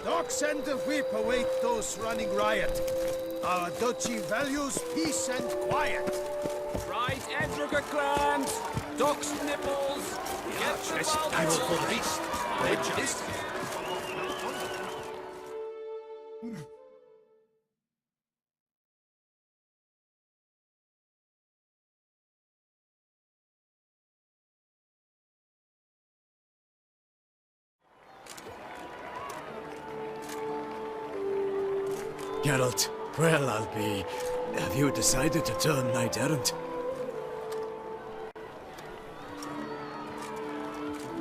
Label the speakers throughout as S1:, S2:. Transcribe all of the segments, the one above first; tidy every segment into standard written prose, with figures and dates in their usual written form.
S1: Stocks and the whip await those running riot. Our duchy values peace and quiet.
S2: Right, Edrica clans, ducks nipples, get your
S1: Arrow for beast.
S2: Legends.
S3: Geralt, well, I'll be... Have you decided to turn knight-errant?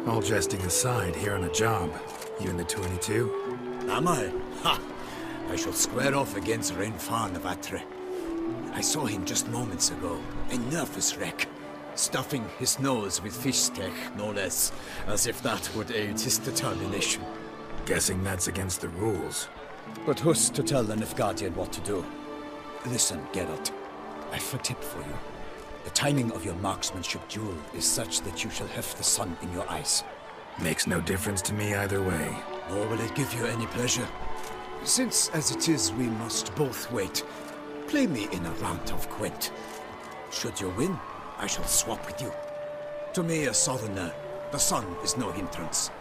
S4: All jesting aside, here on a job. You in the 22?
S3: Am I? Ha! I shall square off against Renfan of Atre. I saw him just moments ago. A nervous wreck. Stuffing his nose with fish steak, no less. As if that would aid his determination.
S4: Guessing that's against the rules.
S3: But who's to tell the Nilfgaardian what to do? Listen, Geralt. I've a tip for you. The timing of your marksmanship duel is such that you shall have the sun in your eyes.
S4: Makes no difference to me either way.
S3: Nor will it give you any pleasure. Since, as it is, we must both wait, play me in a round of Gwent. Should you win, I shall swap with you. To me, a southerner, the sun is no hindrance.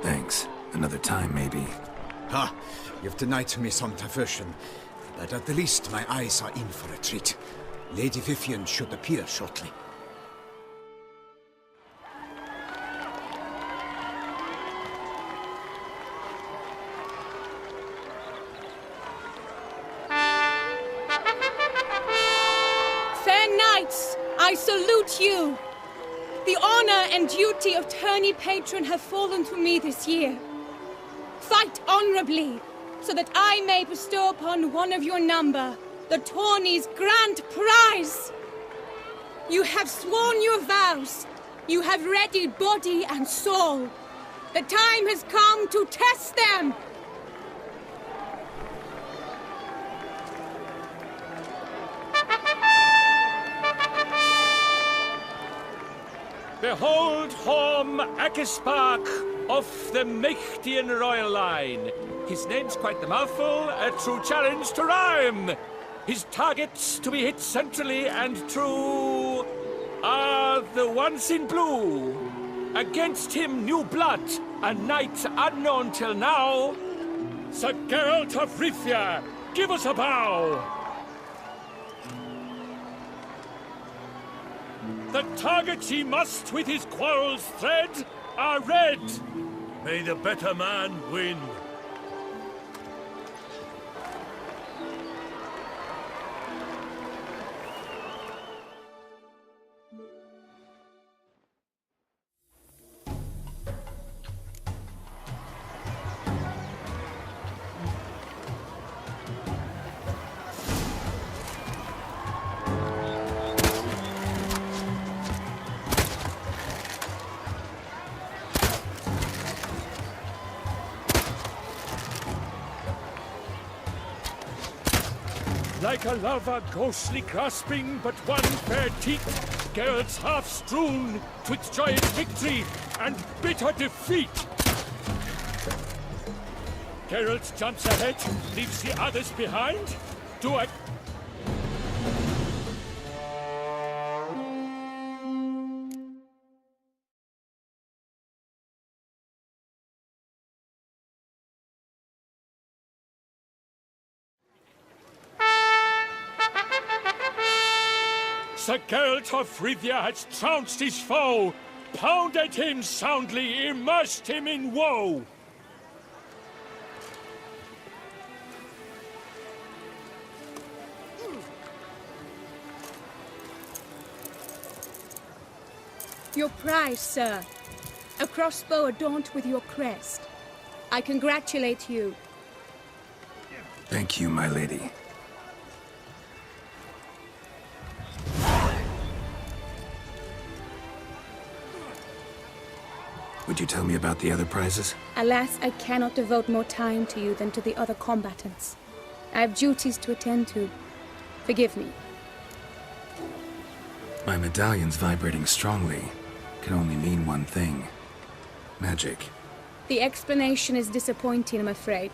S4: Thanks. Another time, maybe.
S3: Ha! You've denied me some diversion, but at the least my eyes are in for a treat. Lady Vivian should appear shortly.
S5: Fair knights, I salute you! The honor and duty of tourney patron have fallen to me this year. Fight honorably, so that I may bestow upon one of your number the tourney's grand prize. You have sworn your vows. You have readied body and soul. The time has come to test them.
S2: Behold Horm Akispark of the Mechtian royal line. His name's quite the mouthful, a true challenge to rhyme. His targets to be hit centrally and true are the ones in blue. Against him new blood, a knight unknown till now. Sir Geralt of Rivia, give us a bow. The targets he must with his quarrels thread are red. May the better man win. Like a lover ghostly grasping but one fair teat, Geralt's half strewn twixt joyous victory and bitter defeat. Geralt jumps ahead, leaves the others behind. Do I... Sir Geralt of Rivia has trounced his foe, pounded him soundly, immersed him in woe.
S5: Your prize, sir. A crossbow adorned with your crest. I congratulate you.
S4: Thank you, my lady. Would you tell me about the other prizes?
S5: Alas, I cannot devote more time to you than to the other combatants. I have duties to attend to. Forgive me.
S4: My medallion's vibrating strongly. Can only mean one thing. Magic.
S5: The explanation is disappointing, I'm afraid.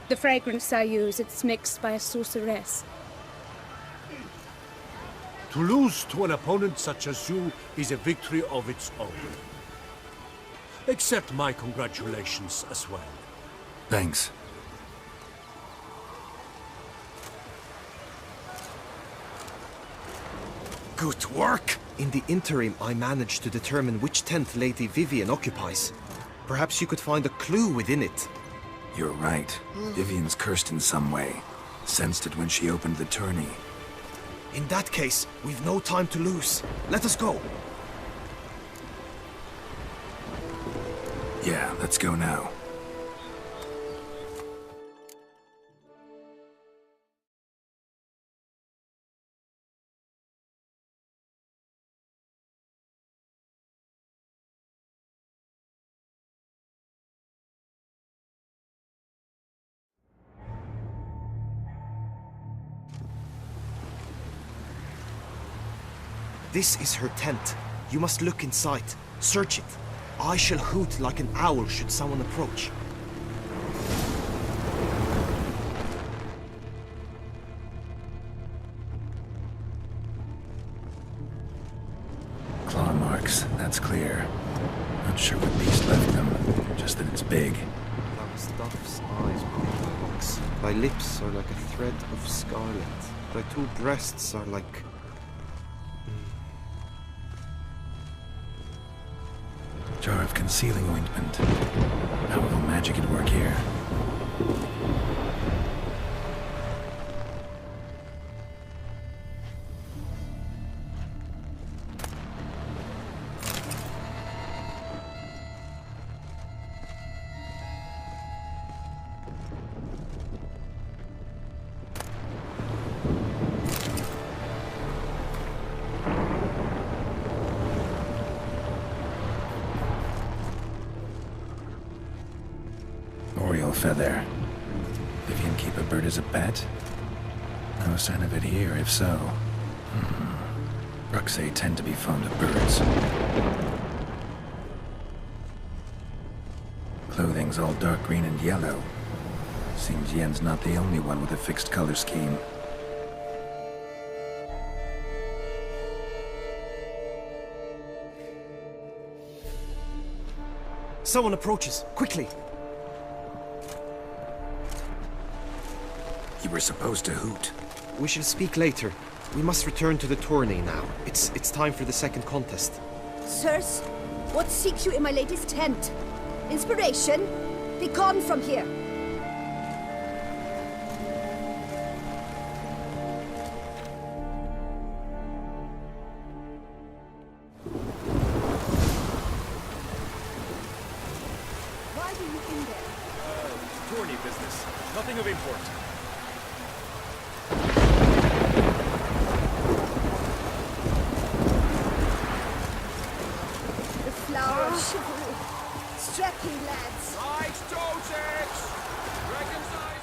S5: The fragrance I use, it's mixed by a sorceress.
S1: To lose to an opponent such as you is a victory of its own. Accept my congratulations as well.
S4: Thanks.
S6: Good work! In the interim, I managed to determine which tent Lady Vivian occupies. Perhaps you could find a clue within it.
S4: You're right. Vivian's cursed in some way. Sensed it when she opened the tourney.
S6: In that case, we've no time to lose. Let us go.
S4: Yeah, let's go now.
S6: This is her tent. You must look inside. Search it. I shall hoot like an owl should someone approach.
S4: Claw marks, that's clear. Not sure what beast left them, just that it's big.
S6: Thou stuff's eyes with box. Thy lips are like a thread of scarlet. Thy two breasts are like...
S4: Jar of concealing ointment. How will magic at work here? Oriole feather. Vivian keep a bird as a pet? No sign of it here, if so. Bruxae tend to be fond of birds. Clothing's all dark green and yellow. Seems Yen's not the only one with a fixed color scheme.
S6: Someone approaches. Quickly!
S4: You were supposed to hoot.
S6: We shall speak later. We must return to the tourney now. It's time for the second contest.
S7: Sirs, what seeks you in my latest tent? Inspiration? Be gone from here. Why are you in there?
S2: Tourney business. Nothing of import.
S7: Flower of chivalry. Strapping lads.
S2: Right, Joseph! Reconcile!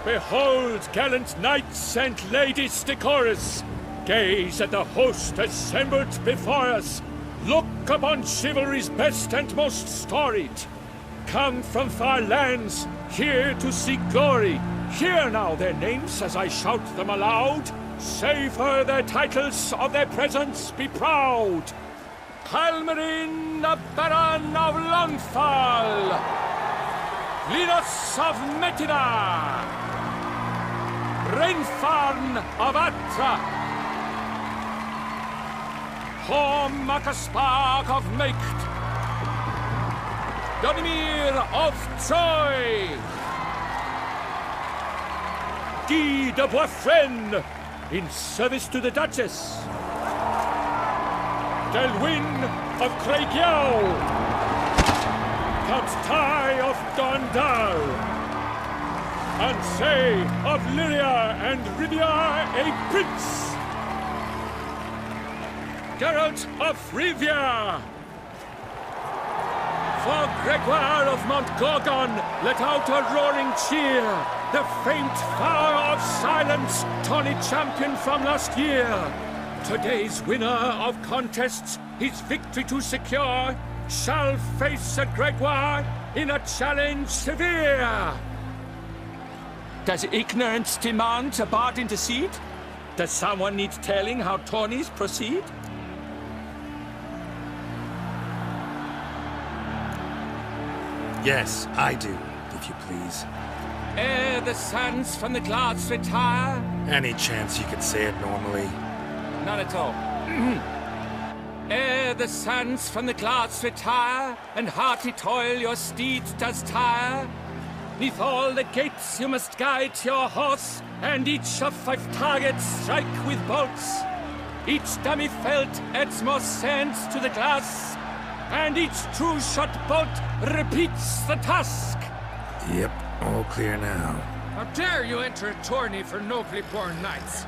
S2: Behold, gallant knights and ladies decorous! Gaze at the host assembled before us! Look upon chivalry's best and most storied! Come from far lands, here to seek glory! Hear now their names as I shout them aloud! Savor their titles, of their presence be proud! Palmerin, the Baron of Longfall! Linus of Metina! Renfarn of Atra! Horm Akaspark of Meikt! Donimir of Troy! Guy de Boisfren, in service to the Duchess! Delwyn of Craigiau! Count Tai of Dondal! Ansay of Lyria and Rivia a prince! Geralt of Rivia! For Gregoire of Mount Gorgon, let out a roaring cheer. The faint fire of silence, tawny champion from last year. Today's winner of contests, his victory to secure, shall face a Gregoire in a challenge severe. Does ignorance demand a bard intercede? Does someone need telling how tourneys proceed?
S4: Yes, I do, if you please.
S2: Ere the sands from the glass retire?
S4: Any chance you could say it normally?
S2: None at all. Ere the sands from the glass retire, and hearty toil your steed does tire, neath all the gates you must guide your horse, and each of 5 targets strike with bolts. Each dummy felt adds more sands to the glass, and each true shot bolt repeats the task.
S4: Yep, all clear now.
S8: How dare you enter a tourney for nobly born knights?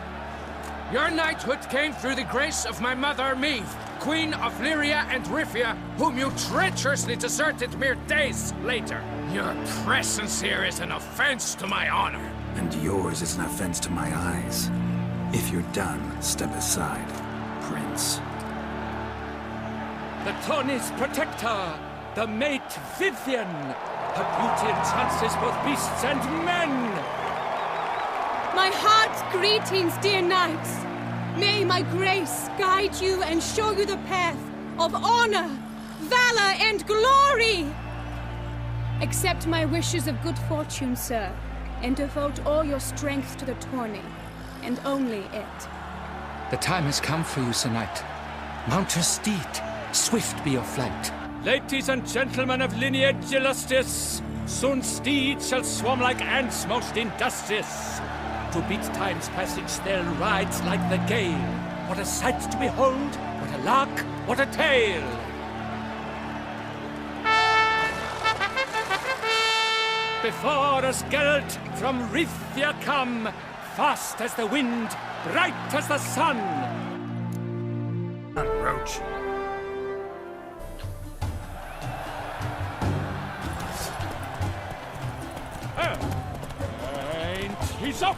S8: Your knighthood came through the grace of my mother Meve, Queen of Lyria and Rifia, whom you treacherously deserted mere days later. Your presence here is an offense to my honor.
S4: And yours is an offense to my eyes. If you're done, step aside, Prince.
S2: The tourney's protector, the mate Vivian. Her beauty entrances both beasts and men.
S5: My heart's greetings, dear knights. May my grace guide you and show you the path of honor, valor, and glory. Accept my wishes of good fortune, sir, and devote all your strength to the tourney, and only it.
S8: The time has come for you, Sir Knight. Mount your steed. Swift be your flight.
S2: Ladies and gentlemen of lineage illustrious, soon steeds shall swarm like ants most industrious. To beat time's passage, they'll ride like the gale. What a sight to behold! What a lark! What a tale! Before us Geralt from Rithia come, fast as the wind, bright as the sun.
S4: Roach.
S2: And he's up!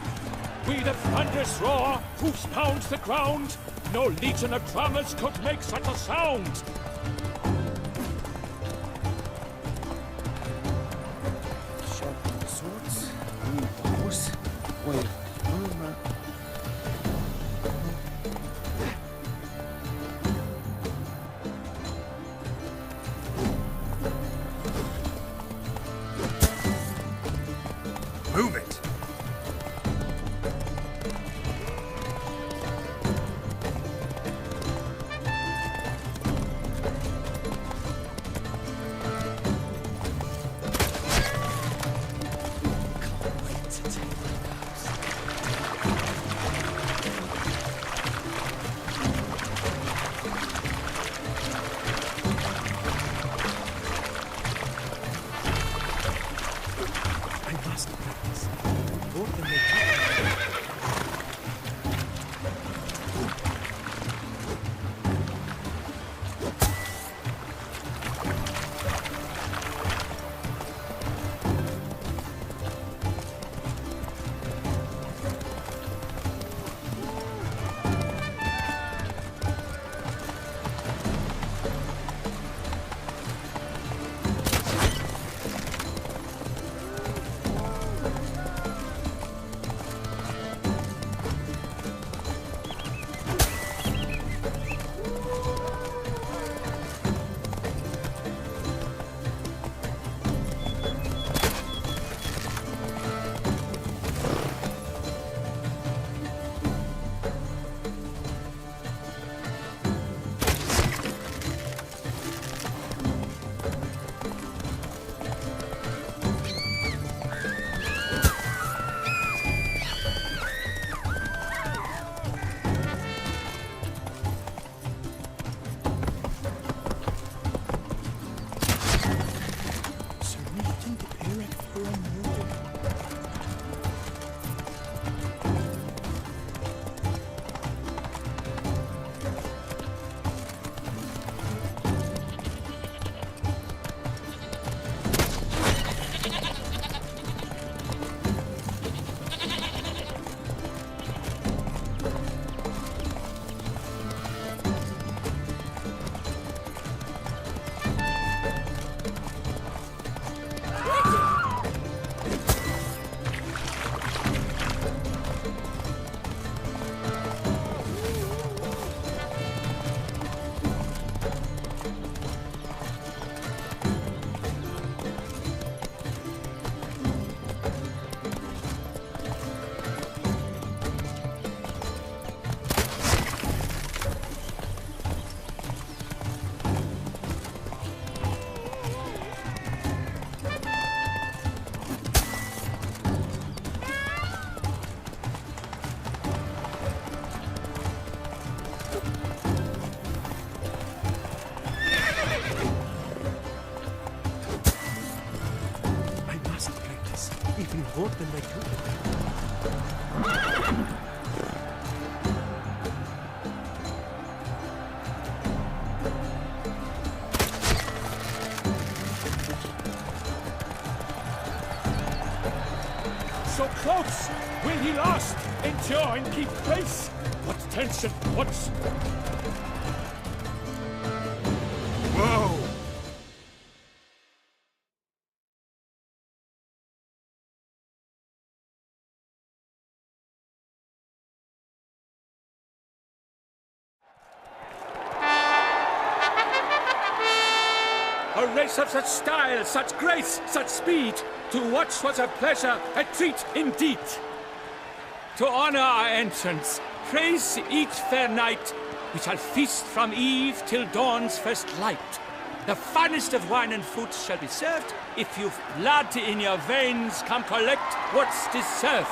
S2: With a thunderous roar, hoofs pound the ground. No legion of drummers could make such a sound.
S8: Sharp swords, bows, with armor.
S4: Move it!
S6: I must practice.
S2: So close! Will he last? Endure and keep pace? What tension? What's...
S1: Whoa!
S2: A race of such style, such grace, such speed. To watch was a pleasure, a treat indeed. To honor our entrance, praise each fair knight. We shall feast from eve till dawn's first light. The finest of wine and food shall be served. If you've blood in your veins, come collect what's deserved.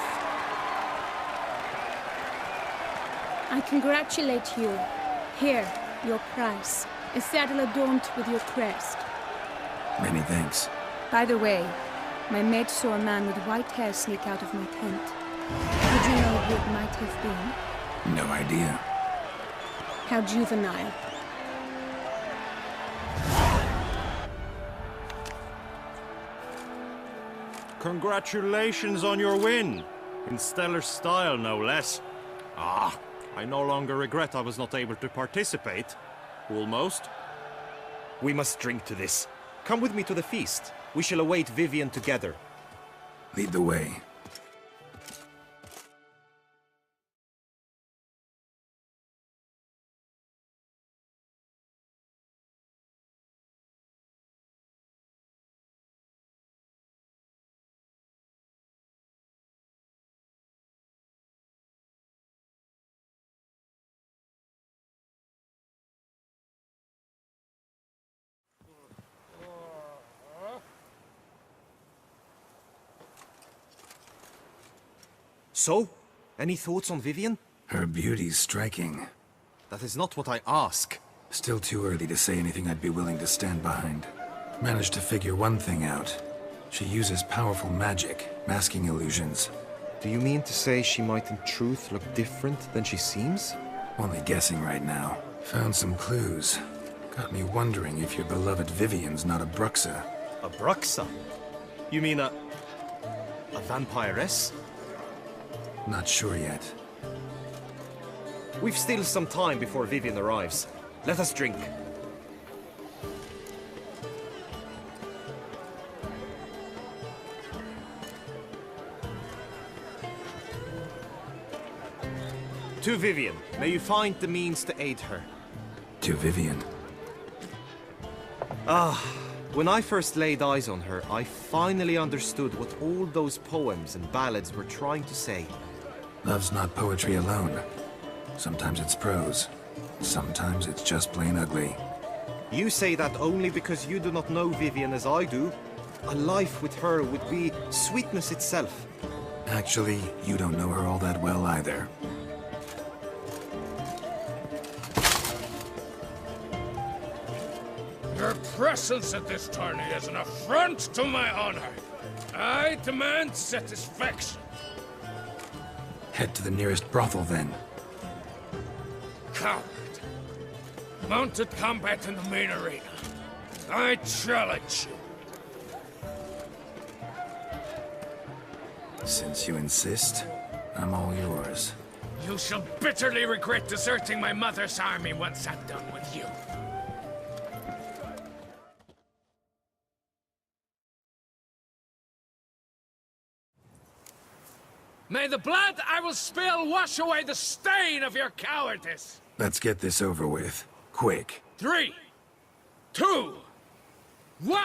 S5: I congratulate you. Here, your prize. A saddle adorned with your crest.
S4: Many thanks.
S5: By the way, my maid saw a man with white hair sneak out of my tent. Would you know who it might have been?
S4: No idea.
S5: How juvenile.
S9: Congratulations on your win. In stellar style, no less. Ah, I no longer regret I was not able to participate. Almost.
S6: We must drink to this. Come with me to the feast. We shall await Vivian together.
S4: Lead the way.
S6: So, any thoughts on Vivian?
S4: Her beauty's striking.
S6: That is not what I ask.
S4: Still too early to say anything I'd be willing to stand behind. Managed to figure one thing out. She uses powerful magic, masking illusions.
S6: Do you mean to say she might in truth look different than she seems?
S4: Only guessing right now. Found some clues. Got me wondering if your beloved Vivian's not a Bruxa.
S6: A Bruxa? You mean a vampiress?
S4: Not sure yet.
S6: We've still some time before Vivian arrives. Let us drink. To Vivian, may you find the means to aid her.
S4: To Vivian.
S6: When I first laid eyes on her, I finally understood what all those poems and ballads were trying to say.
S4: Love's not poetry alone. Sometimes it's prose. Sometimes it's just plain ugly.
S6: You say that only because you do not know Vivian as I do. A life with her would be sweetness itself.
S4: Actually, you don't know her all that well either.
S8: Your presence at this tourney is an affront to my honor. I demand satisfaction.
S4: Head to the nearest brothel, then.
S8: Coward. Mounted combat in the main arena. I challenge you.
S4: Since you insist, I'm all yours.
S8: You shall bitterly regret deserting my mother's army once I'm done with you. May the blood I will spill wash away the stain of your cowardice!
S4: Let's get this over with. Quick.
S8: 3, 2, 1!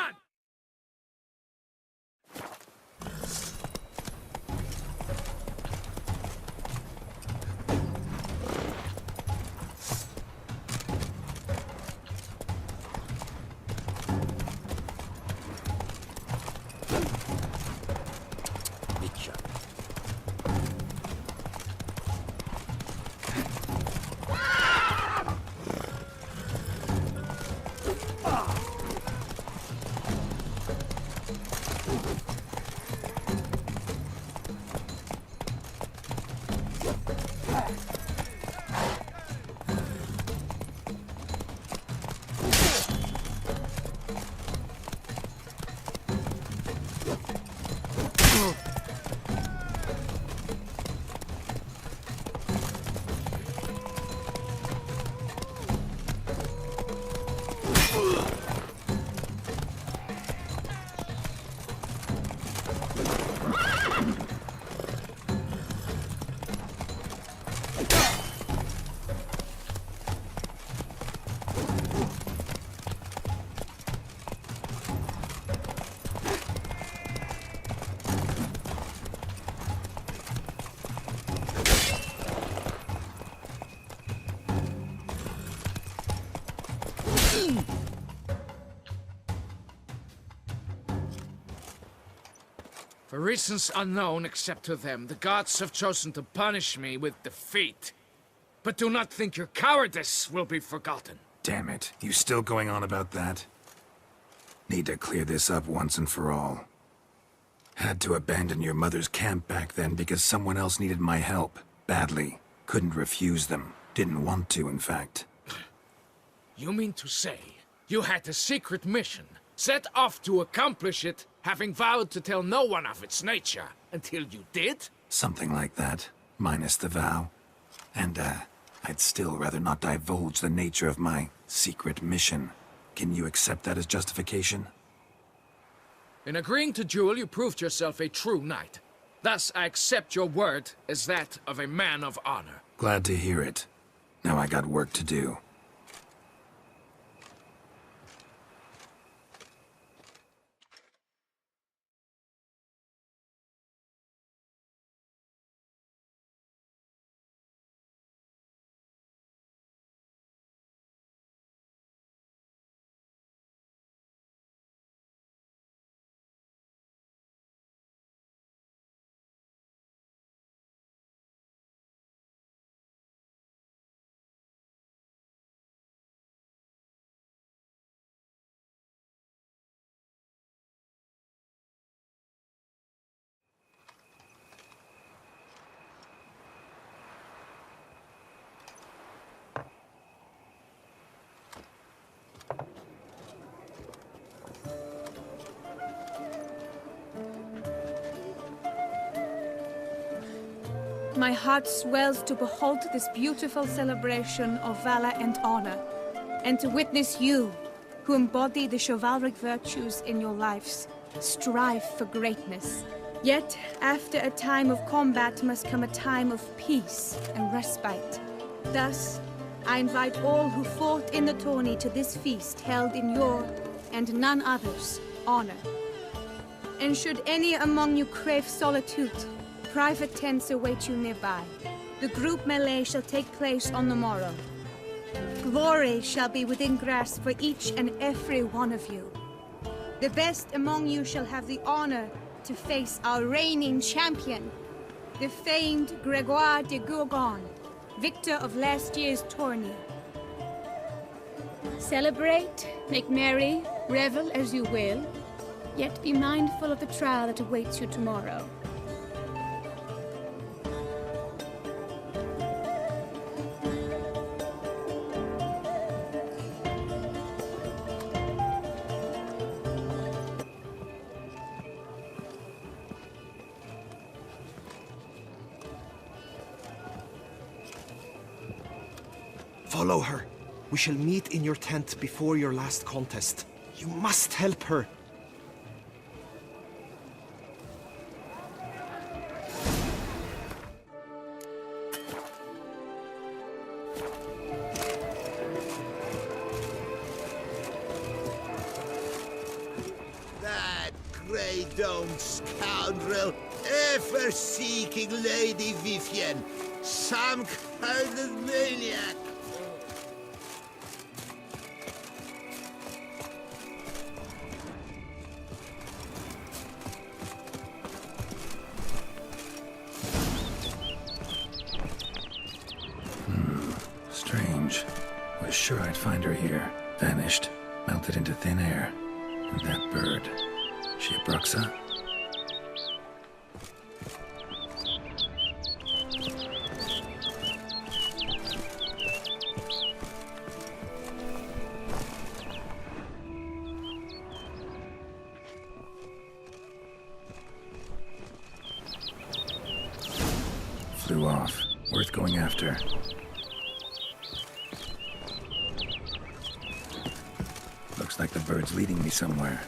S8: For reasons unknown except to them, the gods have chosen to punish me with defeat. But do not think your cowardice will be forgotten.
S4: Damn it, you still going on about that? Need to clear this up once and for all. Had to abandon your mother's camp back then because someone else needed my help. Badly. Couldn't refuse them. Didn't want to, in fact.
S8: You mean to say you had a secret mission, set off to accomplish it, having vowed to tell no one of its nature, until you did?
S4: Something like that, minus the vow. And, I'd still rather not divulge the nature of my secret mission. Can you accept that as justification?
S8: In agreeing to duel, you proved yourself a true knight. Thus, I accept your word as that of a man of honor.
S4: Glad to hear it. Now I got work to do.
S5: My heart swells to behold this beautiful celebration of valor and honor, and to witness you, who embody the chivalric virtues in your lives, strive for greatness. Yet, after a time of combat must come a time of peace and respite. Thus, I invite all who fought in the tourney to this feast held in your, and none other's, honor. And should any among you crave solitude, private tents await you nearby. The group melee shall take place on the morrow. Glory shall be within grasp for each and every one of you. The best among you shall have the honor to face our reigning champion, the famed Gregoire de Gourgon, victor of last year's tourney. Celebrate, make merry, revel as you will, yet be mindful of the trial that awaits you tomorrow.
S6: Follow her. We shall meet in your tent before your last contest. You must help her.
S10: That grey-domed scoundrel, ever seeking Lady Vivienne. Some kind of maniac.
S4: Strange. Was sure I'd find her here. Vanished. Melted into thin air. And that bird. She a Bruxa? Flew off. Worth going after. Looks like the bird's leading me somewhere.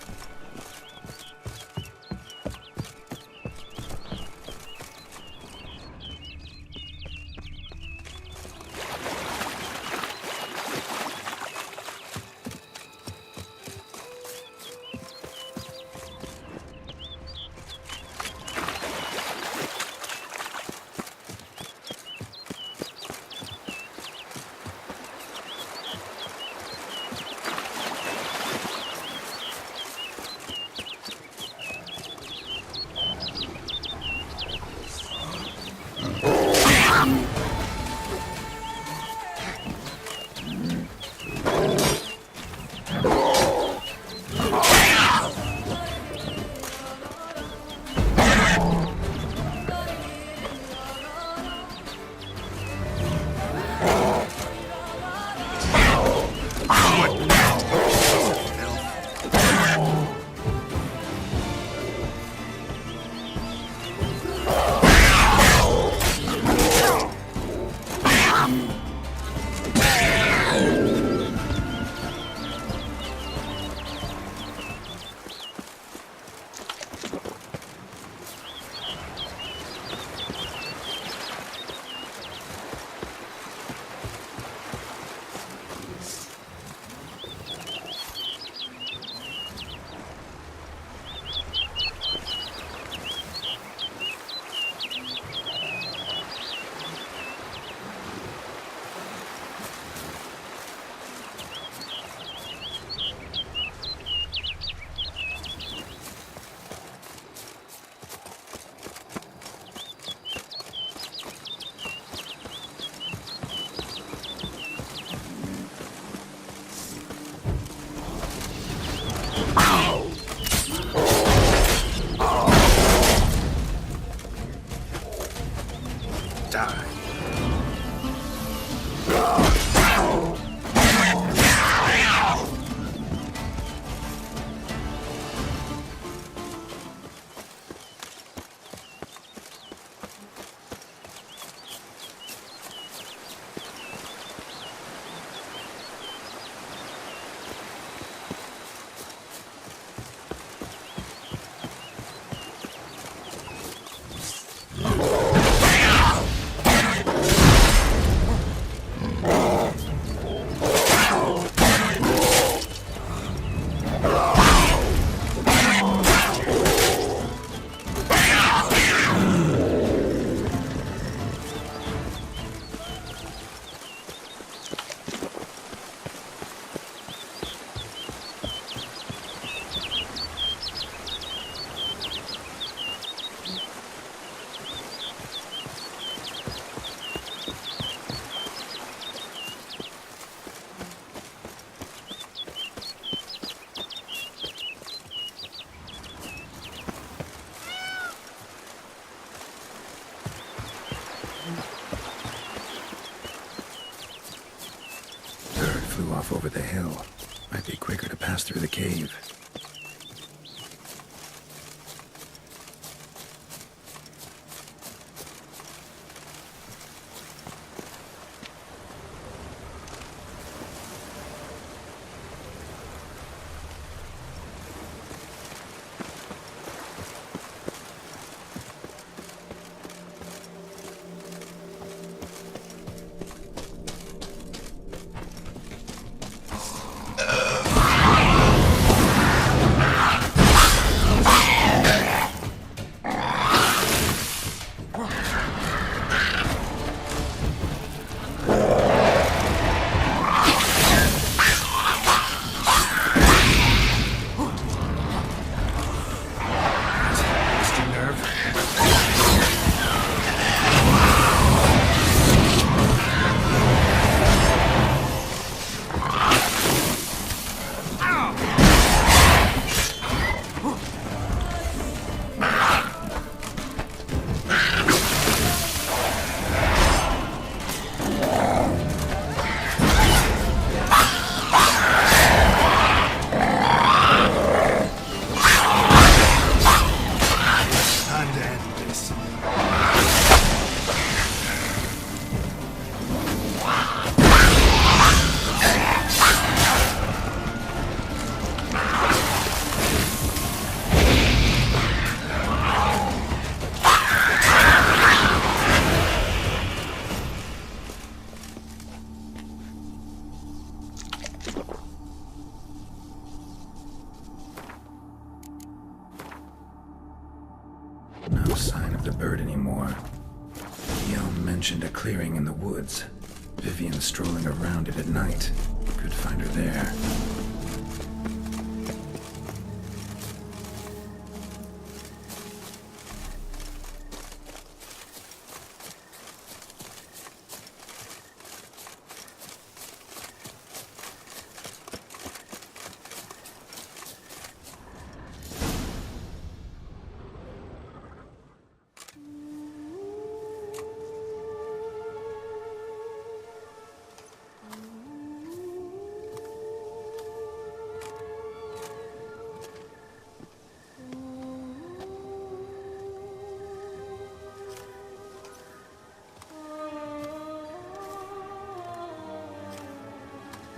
S4: Flew off over the hill. Might be quicker to pass through the cave. No sign of the bird anymore. Yelm mentioned a clearing in the woods. Vivian strolling around it at night. Could find her there.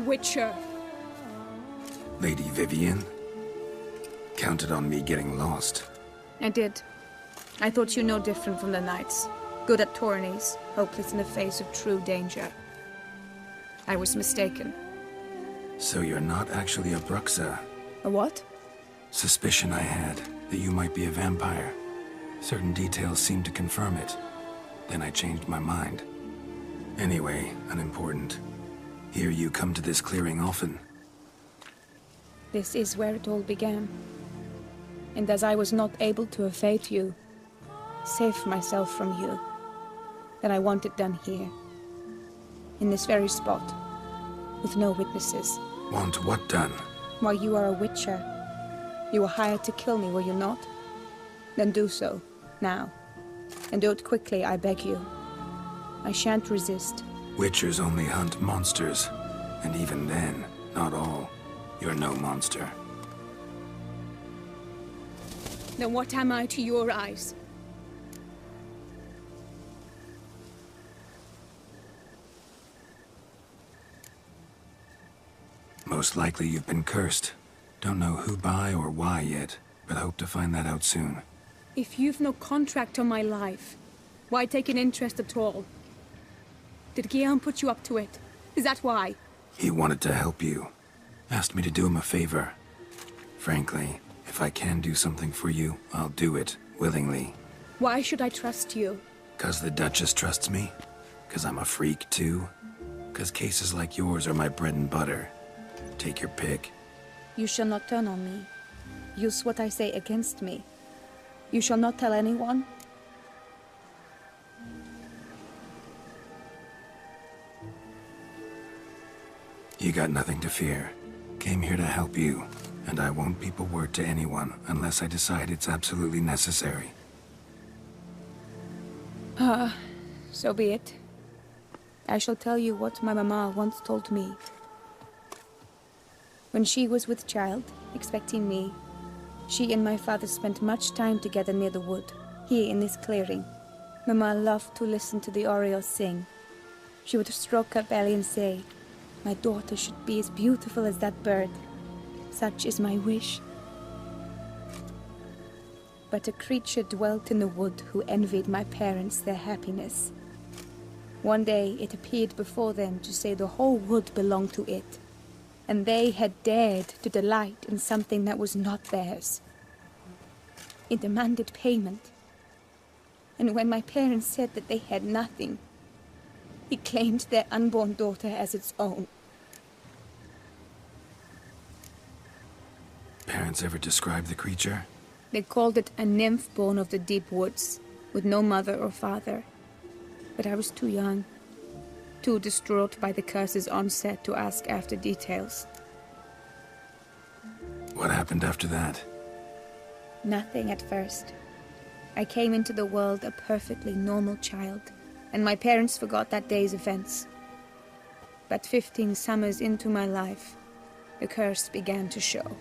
S5: Witcher.
S4: Lady Vivian? Counted on me getting lost.
S5: I did. I thought you no different from the knights. Good at tourneys, hopeless in the face of true danger. I was mistaken.
S4: So you're not actually a Bruxa?
S5: A what?
S4: Suspicion I had, that you might be a vampire. Certain details seemed to confirm it. Then I changed my mind. Anyway, unimportant. Hear you come to this clearing often.
S5: This is where it all began. And as I was not able to evade you, save myself from you, then I want it done here. In this very spot. With no witnesses.
S4: Want what done?
S5: While you are a Witcher, You were hired to kill me, were you not? Then do so, now. And do it quickly, I beg you. I shan't resist.
S4: Witchers only hunt monsters. And even then, not all. You're no monster.
S5: Then what am I to your eyes?
S4: Most likely you've been cursed. Don't know who by or why yet, but hope to find that out soon.
S5: If you've no contract on my life, why take an interest at all? Did Guillaume put you up to it? Is that why?
S4: He wanted to help you. Asked me to do him a favor. Frankly, if I can do something for you, I'll do it, willingly.
S5: Why should I trust you?
S4: 'Cause the Duchess trusts me? 'Cause I'm a freak, too? 'Cause cases like yours are my bread and butter? Take your pick.
S5: You shall not turn on me. Use what I say against me. You shall not tell anyone?
S4: You got nothing to fear. Came here to help you, and I won't peep a word to anyone unless I decide it's absolutely necessary.
S5: So be it. I shall tell you what my mama once told me. When she was with child, expecting me, she and my father spent much time together near the wood, here in this clearing. Mama loved to listen to the orioles sing. She would stroke her belly and say, "My daughter should be as beautiful as that bird. Such is my wish." But a creature dwelt in the wood who envied my parents their happiness. One day it appeared before them to say the whole wood belonged to it, and they had dared to delight in something that was not theirs. It demanded payment, and when my parents said that they had nothing, it claimed their unborn daughter as its own.
S4: Parents ever describe the creature?
S5: They called it a nymph born of the deep woods, with no mother or father. But I was too young, too distraught by the curse's onset to ask after details.
S4: What happened after that?
S5: Nothing at first. I came into the world a perfectly normal child, and my parents forgot that day's events. But 15 summers into my life, the curse began to show.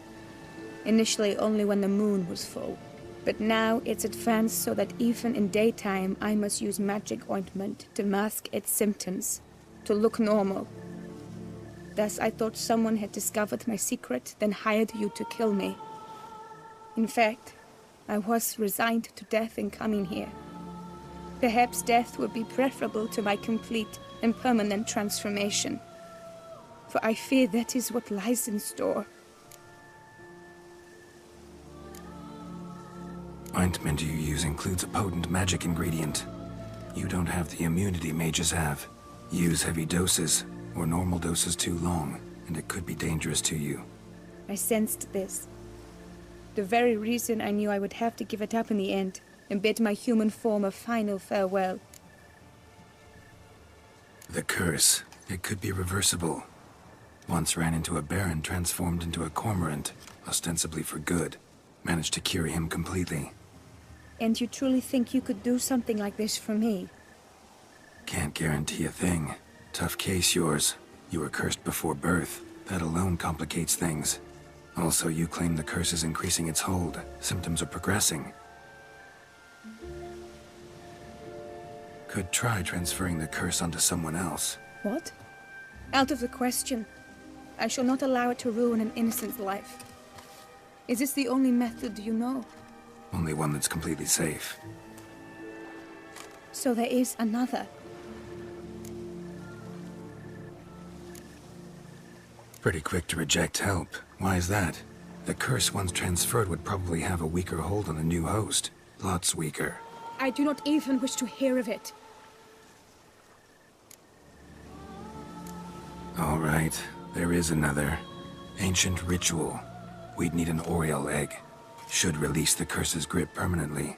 S5: Initially only when the moon was full, but now it's advanced so that even in daytime I must use magic ointment to mask its symptoms, to look normal. Thus I thought someone had discovered my secret, then hired you to kill me. In fact, I was resigned to death in coming here. Perhaps death would be preferable to my complete and permanent transformation, for I fear that is what lies in store.
S4: Ointment you use includes a potent magic ingredient. You don't have the immunity mages have. Use heavy doses, or normal doses too long, and it could be dangerous to you.
S5: I sensed this. The very reason I knew I would have to give it up in the end, and bid my human form a final farewell.
S4: The curse, it could be reversible. Once ran into a baron transformed into a cormorant, ostensibly for good. Managed to cure him completely.
S5: And you truly think you could do something like this for me?
S4: Can't guarantee a thing. Tough case, yours. You were cursed before birth. That alone complicates things. Also, you claim the curse is increasing its hold. Symptoms are progressing. Could try transferring the curse onto someone else.
S5: What? Out of the question. I shall not allow it to ruin an innocent's life. Is this the only method you know?
S4: Only one that's completely safe.
S5: So there is another.
S4: Pretty quick to reject help. Why is that? The curse once transferred would probably have a weaker hold on a new host. Lots weaker.
S5: I do not even wish to hear of it.
S4: All right, there is another. Ancient ritual. We'd need an Oriole egg. Should release the curse's grip permanently.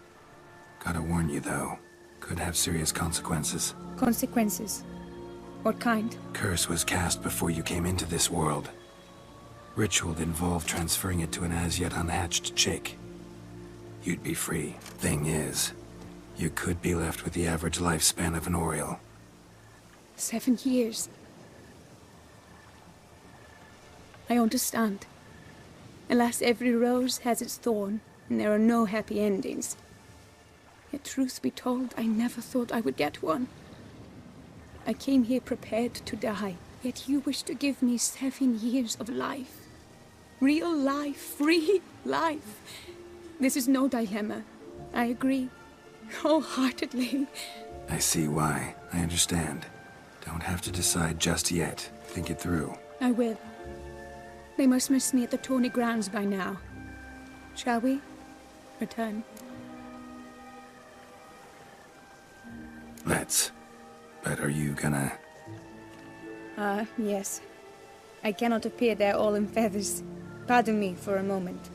S4: Gotta warn you, though. Could have serious consequences.
S5: Consequences? What kind?
S4: Curse was cast before you came into this world. Ritual involved transferring it to an as-yet unhatched chick. You'd be free. Thing is, you could be left with the average lifespan of an Oriole.
S5: 7 years. I understand. Alas, every rose has its thorn, and there are no happy endings. Yet truth be told, I never thought I would get one. I came here prepared to die, yet you wish to give me 7 years of life. Real life, free life. This is no dilemma. I agree, wholeheartedly.
S4: I see why. I understand. Don't have to decide just yet. Think it through.
S5: I will. They must miss me at the tourney grounds by now. Shall we return?
S4: Let's. But are you gonna...
S5: Yes. I cannot appear there all in feathers. Pardon me for a moment.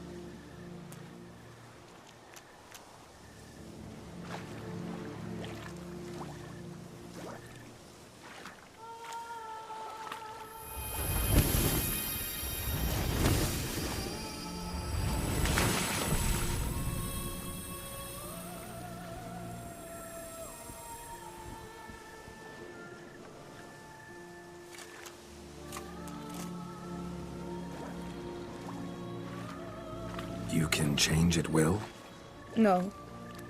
S4: You can change at will?
S5: No,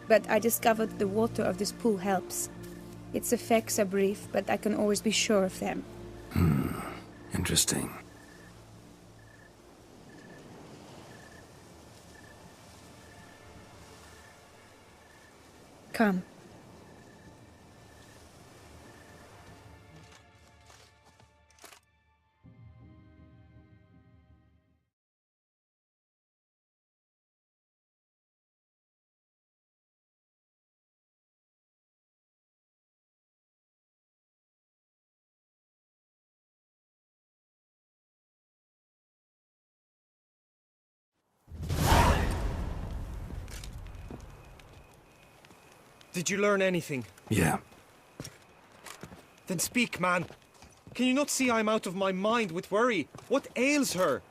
S5: but I discovered the water of this pool helps. Its effects are brief, but I can always be sure of them.
S4: Interesting.
S5: Come.
S6: Did you learn anything?
S4: Yeah.
S6: Then speak, man. Can you not see I'm out of my mind with worry? What ails her?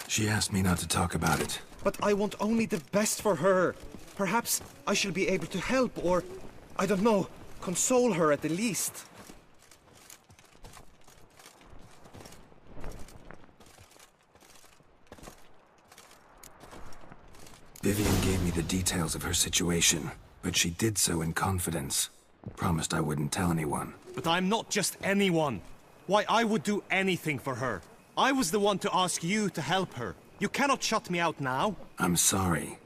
S4: She asked me not to talk about it.
S6: But I want only the best for her. Perhaps I shall be able to help or, I don't know, console her at the least.
S4: Vivian gave me the details of her situation, but she did so in confidence. Promised I wouldn't tell anyone.
S6: But I'm not just anyone. Why, I would do anything for her. I was the one to ask you to help her. You cannot shut me out now.
S4: I'm sorry.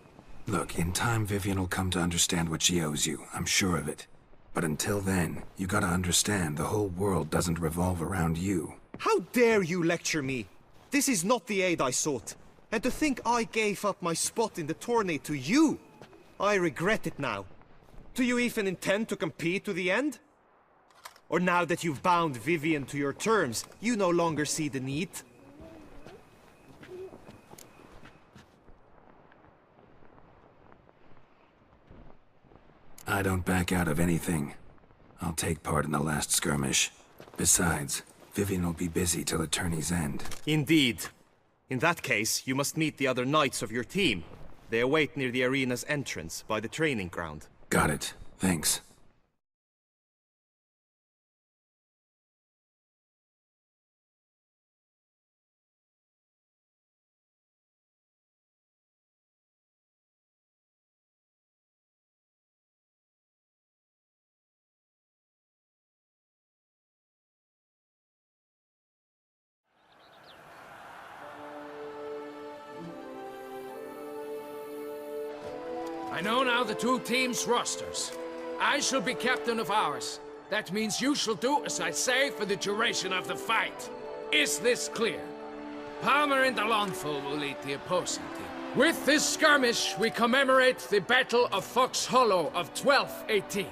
S4: Look, in time Vivian will come to understand what she owes you. I'm sure of it. But until then, you gotta understand the whole world doesn't revolve around you.
S6: How dare you lecture me? This is not the aid I sought. And to think I gave up my spot in the tourney to you! I regret it now. Do you even intend to compete to the end? Or now that you've bound Vivian to your terms, you no longer see the need?
S4: I don't back out of anything. I'll take part in the last skirmish. Besides, Vivian will be busy till the tourney's end.
S6: Indeed. In that case, you must meet the other knights of your team. They await near the arena's entrance, by the training ground.
S4: Got it. Thanks.
S8: I know now the two teams' rosters. I shall be captain of ours. That means you shall do as I say for the duration of the fight. Is this clear? Palmer and Alonso will lead the opposing team. With this skirmish, we commemorate the Battle of Fox Hollow of 1218,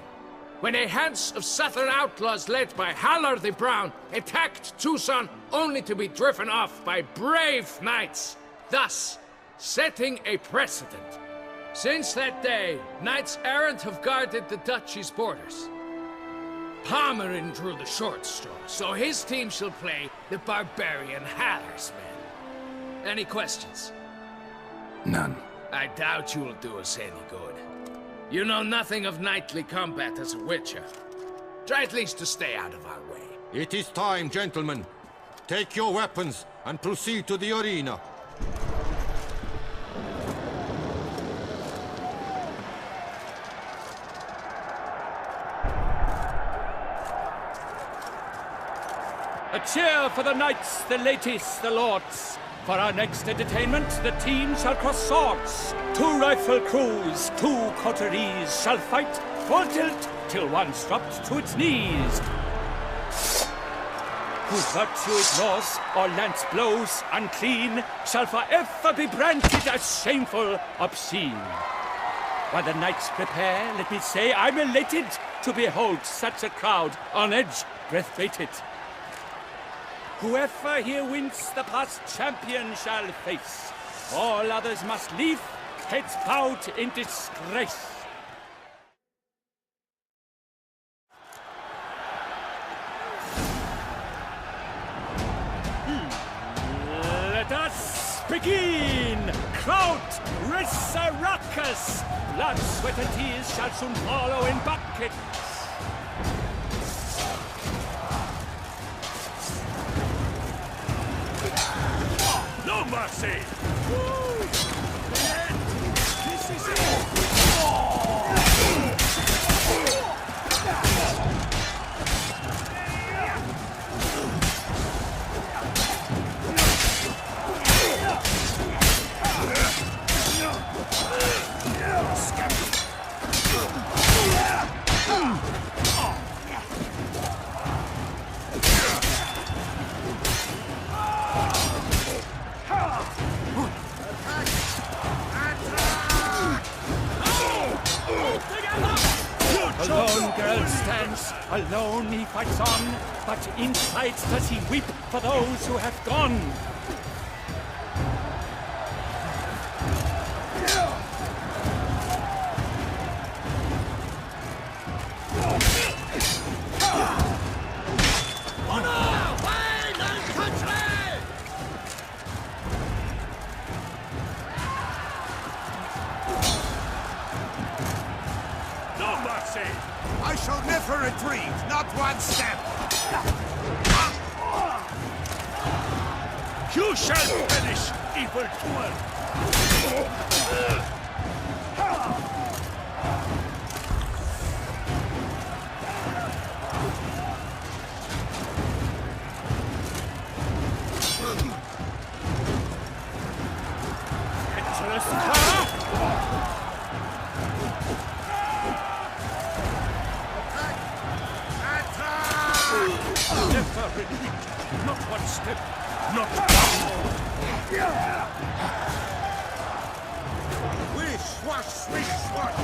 S8: when a Hans of Southern outlaws led by Haller the Brown attacked Tucson only to be driven off by brave knights, thus setting a precedent. Since that day, knights errant have guarded the duchy's borders. Palmerin drew the short straw, so his team shall play the barbarian Haller's men. Any questions?
S4: None.
S8: I doubt you'll do us any good. You know nothing of knightly combat as a witcher. Try at least to stay out of our way.
S9: It is time, gentlemen. Take your weapons and proceed to the arena.
S2: A cheer for the knights, the ladies, the lords. For our next entertainment, the team shall cross swords. 2 rifle crews, 2 coteries shall fight full tilt till one's dropped to its knees. Whose virtue ignores or lance blows unclean shall forever be branded as shameful, obscene. While the knights prepare, let me say I'm elated to behold such a crowd on edge, breath-baited. Whoever here wins the past champion shall face. All others must leave, heads bowed in disgrace. Let us begin! Kraut, Risaracus! Blood, sweat, and tears shall soon follow in buckets. No mercy! This is it! Alone girl stands, alone he fights on, but inside does he weep for those who have gone.
S1: I shall never retreat, not one step!
S2: You shall finish, evil Never retreat, not one step, not one.
S10: Wish, swash, swish, swash!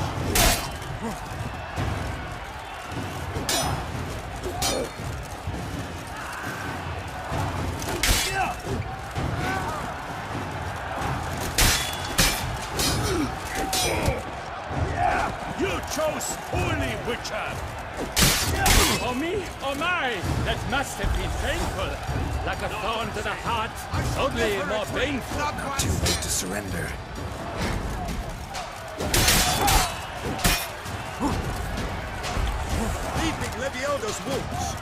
S2: You chose poorly, Witcher! Or me, or my, that must have been painful. Like a thorn to the heart, only more painful.
S4: Not too late to surrender.
S10: Leaping Levioda's wounds!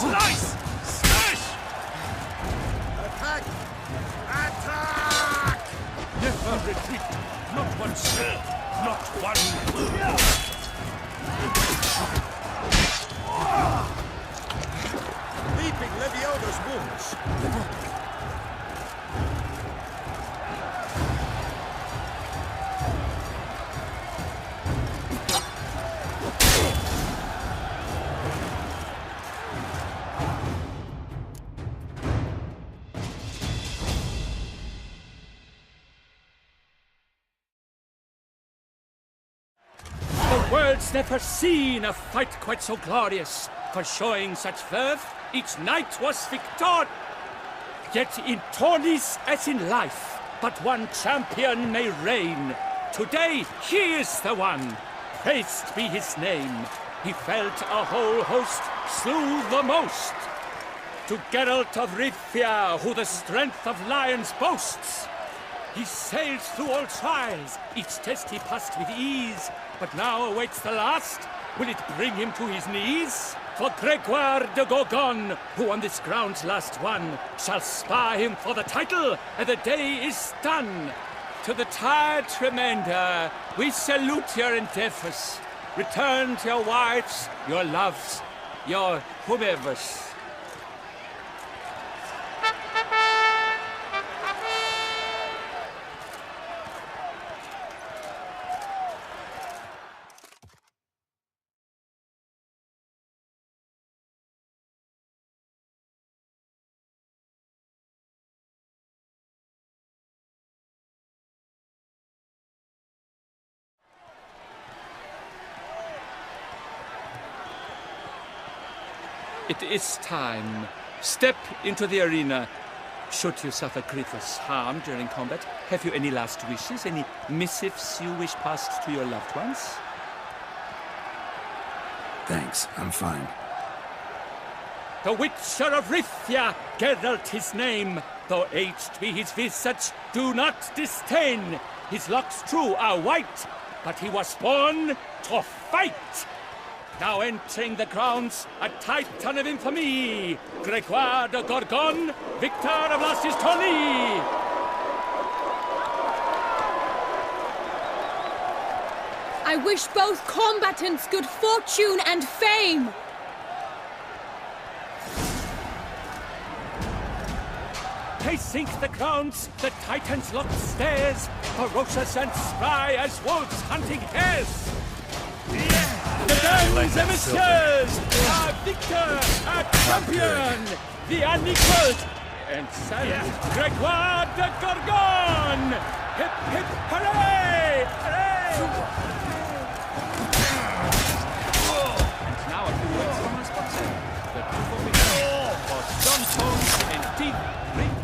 S2: Slice! Smash!
S10: Attack! Attack!
S2: Never retreat. Not one step. Not one.
S10: Leaping Levioda's wounds!
S2: The world's never seen a fight quite so glorious. For showing such verve, each knight was victor. Yet in tourneys as in life, but one champion may reign. Today, he is the one. Praised be his name. He felt a whole host, slew the most. To Geralt of Rivia, who the strength of lions boasts. He sailed through all trials, each test he passed with ease. But now awaits the last. Will it bring him to his knees? For Gregoire de Gorgon, who on this ground's last won, shall spar him for the title, and the day is done. To the tired remainder, we salute your endeavors. Return to your wives, your loves, your whomevers. It is time. Step into the arena. Should you suffer grievous harm during combat, have you any last wishes? Any missives you wish passed to your loved ones?
S4: Thanks, I'm fine.
S2: The Witcher of Rivia, Geralt his name. Though aged be his visage, do not disdain. His locks true are white, but he was born to fight. Now entering the grounds, a titan of infamy, Gregoire de Gorgon, victor of last year's tourney.
S5: I wish both combatants good fortune and fame.
S2: Pacing the grounds, the titans locked stairs, ferocious and spry as wolves hunting hares. Mesdames et messieurs, our victor, our champion, the unequaled and silent Gregoire de Gorgon! Hip, hip, hooray! Hooray! And now a few words from our sponsor. The proof of it for strong tones and deep ring.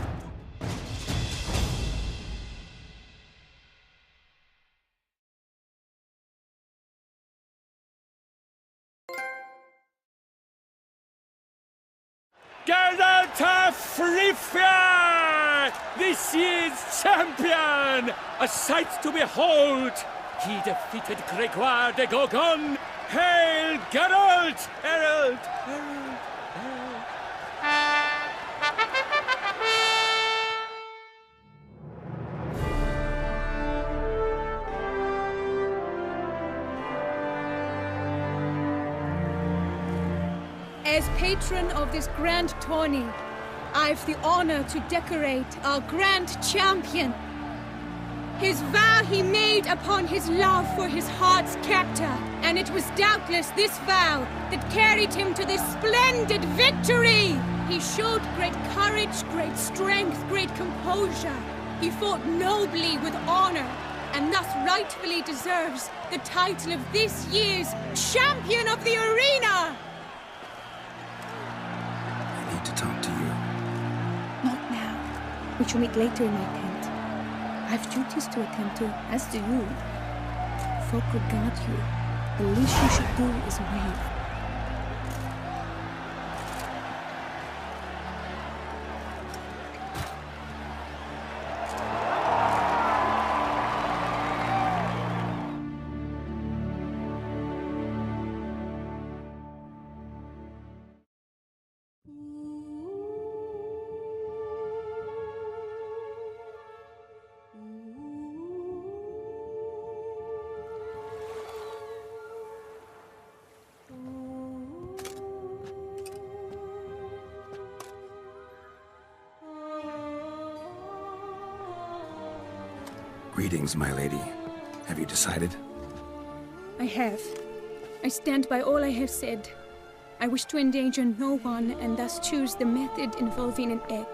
S2: Geralt of Rivia, this year's champion! A sight to behold! He defeated Gregoire de Gorgon! Hail, Geralt! Herald! Herald! Herald!
S5: As patron of this grand tourney, I've the honor to decorate our grand champion. His vow he made upon his love for his heart's captor, and it was doubtless this vow that carried him to this splendid victory. He showed great courage, great strength, great composure. He fought nobly with honor, and thus rightfully deserves the title of this year's Champion of the Arena!
S4: I need to talk to you.
S5: Not now. We shall meet later in my tent. I have duties to attend to, as do you. Folk regard you. The least you should do is wave.
S4: Greetings, my lady. Have you decided?
S5: I have. I stand by all I have said. I wish to endanger no one and thus choose the method involving an egg.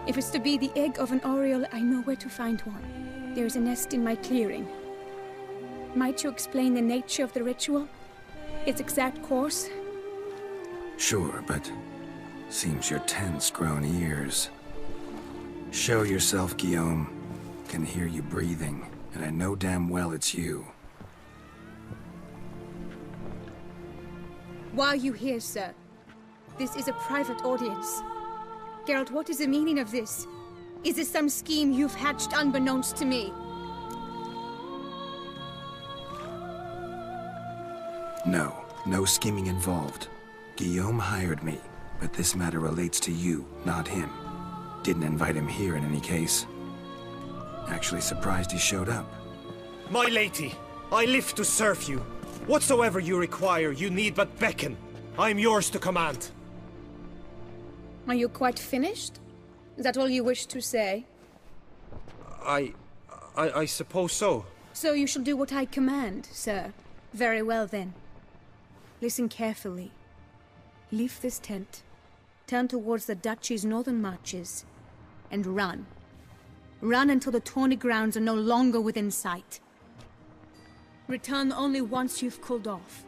S5: If it's to be the egg of an oriole, I know where to find one. There is a nest in my clearing. Might you explain the nature of the ritual? Its exact course?
S4: Sure, but seems your tense grown ears. Show yourself, Guillaume. Can hear you breathing, and I know damn well it's you.
S5: Why are you here, sir? This is a private audience. Geralt, what is the meaning of this? Is this some scheme you've hatched unbeknownst to me?
S4: No scheming involved. Guillaume hired me, but this matter relates to you, not him. Didn't invite him here in any case. Actually surprised he showed up.
S6: My lady, I live to serve you. Whatsoever you require, you need but beckon. I am yours to command.
S5: Are you quite finished? Is that all you wish to say?
S6: I suppose so.
S5: So you shall do what I command, sir. Very well then. Listen carefully. Leave this tent, turn towards the duchy's northern marches, and run. Run until the tourney grounds are no longer within sight. Return only once you've cooled off.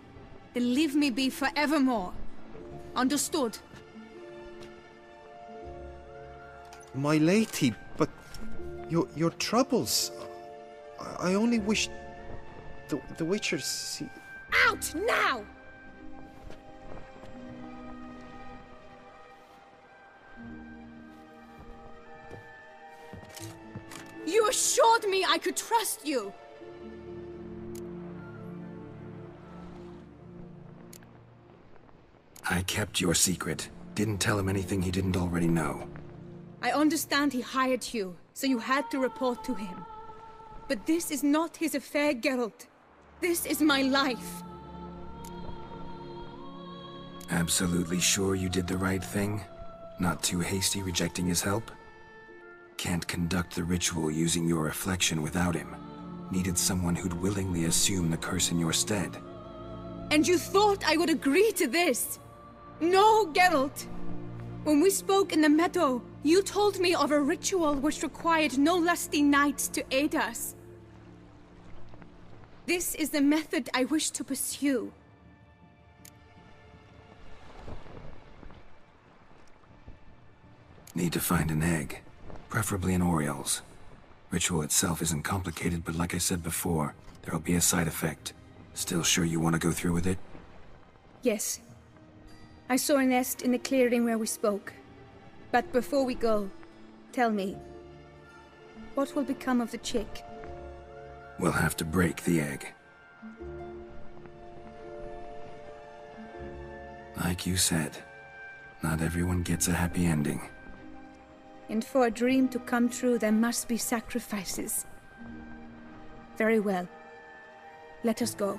S5: Then leave me be forevermore. Understood?
S6: My lady, but your troubles. I only wish the Witcher see.
S5: Out now! You assured me I could trust you!
S4: I kept your secret. Didn't tell him anything he didn't already know.
S5: I understand he hired you, so you had to report to him. But this is not his affair, Geralt. This is my life.
S4: Absolutely sure you did the right thing? Not too hasty rejecting his help? Can't conduct the ritual using your reflection without him. Needed someone who'd willingly assume the curse in your stead.
S5: And you thought I would agree to this? No, Geralt! When we spoke in the meadow, you told me of a ritual which required no lusty knights to aid us. This is the method I wish to pursue.
S4: Need to find an egg. Preferably an Oriole's. Ritual itself isn't complicated, but like I said before, there'll be a side effect. Still sure you want to go through with it?
S5: Yes. I saw a nest in the clearing where we spoke. But before we go, tell me, what will become of the chick?
S4: We'll have to break the egg. Like you said, not everyone gets a happy ending.
S5: And for a dream to come true, there must be sacrifices. Very well. Let us go.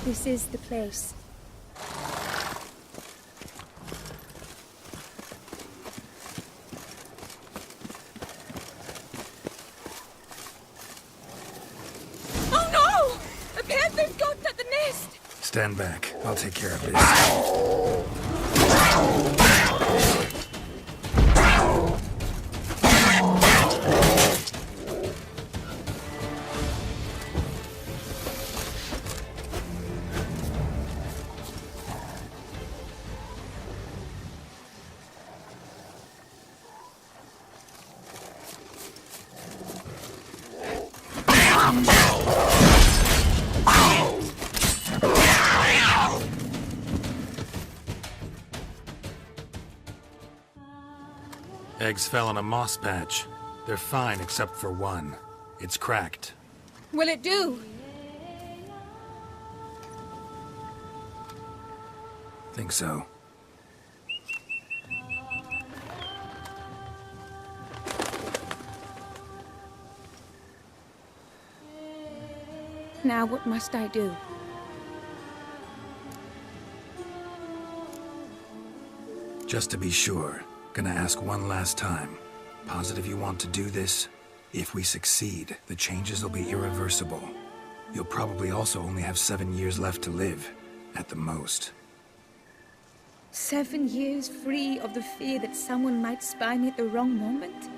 S5: This is the place. Oh no! A panther's got at the nest!
S4: Stand back. I'll take care of this. Eggs fell on a moss patch. They're fine except for one. It's cracked.
S5: Will it do?
S4: think so.
S5: Now what must I do?
S4: Just to be sure, gonna ask one last time. Positive you want to do this? If we succeed, the changes will be irreversible. You'll probably also only have 7 years left to live, at the most.
S5: 7 years free of the fear that someone might spy me at the wrong moment?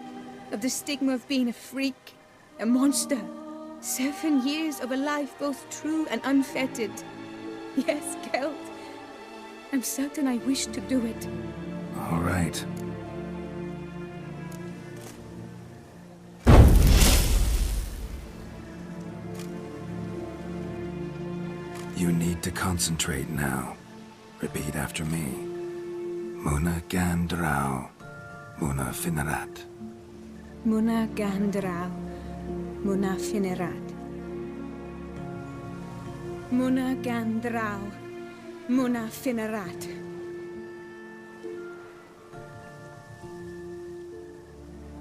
S5: Of the stigma of being a freak, a monster? 7 years of a life both true and unfettered. Yes, Kelt. I'm certain I wish to do it.
S4: All right. You need to concentrate now. Repeat after me. Muna Gandrau, Muna Finerat.
S5: Muna Gandrau, Muna Finerat. Muna Gandrau, Muna Finerat.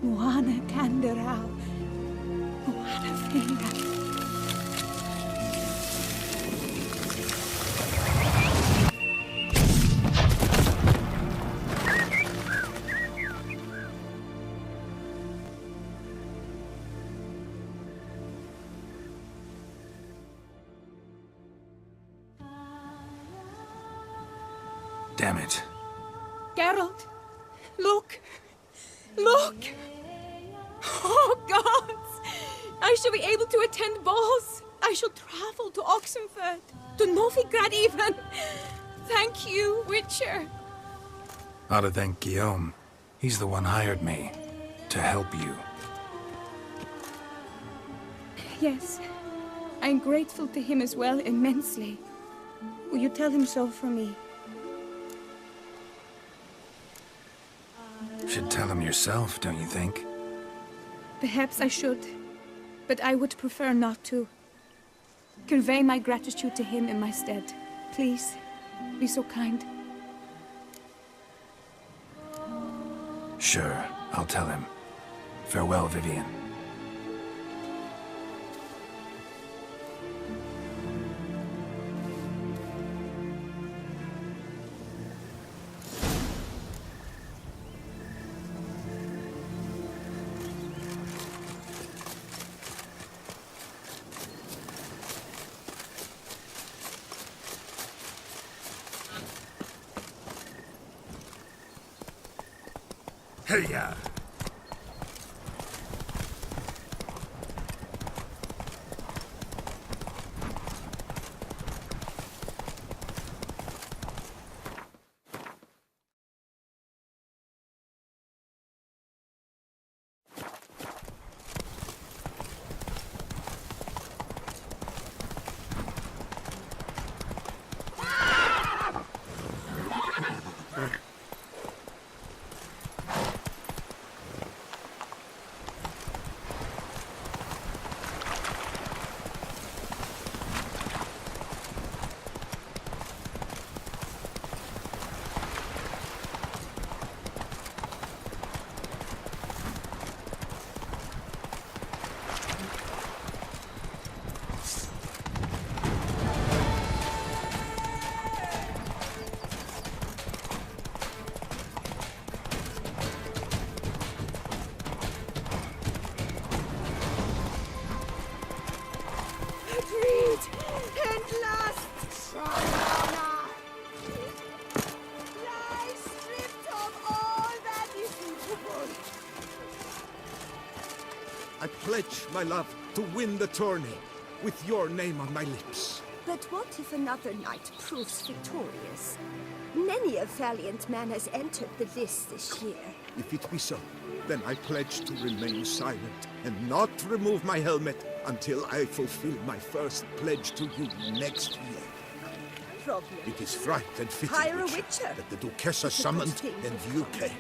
S5: Muana Gandrau, Muana Finerat.
S4: Damn it.
S5: Geralt, look! Look! Oh, gods! I shall be able to attend balls. I shall travel to Oxenfurt, to Novigrad even. Thank you, Witcher.
S4: Ought to thank Guillaume. He's the one hired me. To help you.
S5: Yes, I'm grateful to him as well, immensely. Will you tell him so for me?
S4: Should tell him yourself, don't you think?
S5: Perhaps I should, but I would prefer not to. Convey my gratitude to him in my stead. Please, be so kind.
S4: Sure, I'll tell him. Farewell, Vivian. Hey-ya!
S10: I pledge my love to win the tourney, with your name on my lips.
S7: But what if another knight proves victorious? Many a valiant man has entered the list this year.
S10: If it be so, then I pledge to remain silent and not remove my helmet until I fulfill my first pledge to you next year.
S7: Problem.
S10: It is right and fitting,
S7: Hire a
S10: Witcher,
S7: witcher.
S10: that the Duchessa
S7: It's a good
S10: summoned
S7: thing.
S10: and you came.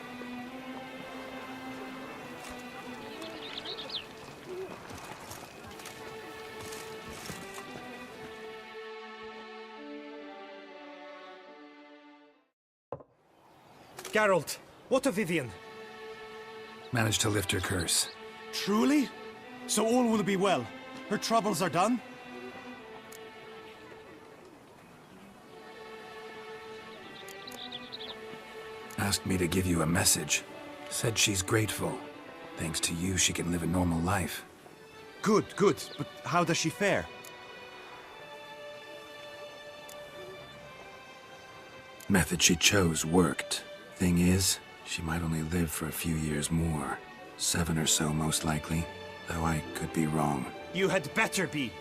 S6: Geralt, what of Vivian?
S4: Managed to lift her curse.
S1: Truly? So all will be well. Her troubles are done?
S4: Asked me to give you a message. Said she's grateful. Thanks to you, she can live a normal life.
S6: Good, good. But how does she fare?
S4: Method she chose worked. Thing is, she might only live for a few years more. 7 or so, most likely. Though I could be wrong.
S6: You had better be.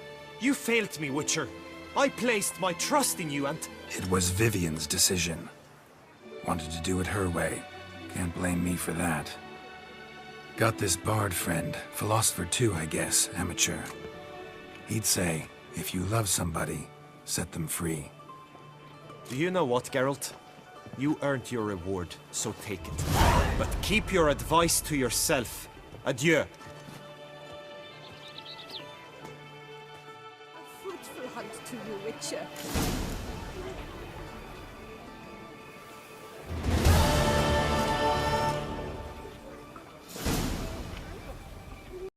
S6: You failed me, Witcher. I placed my trust in you and...
S4: It was Vivian's decision. Wanted to do it her way. Can't blame me for that. Got this bard friend, philosopher too, I guess, amateur. He'd say, if you love somebody, set them free.
S6: Do you know what, Geralt? You earned your reward, so take it. But keep your advice to yourself. Adieu.
S7: A fruitful hunt to you, Witcher.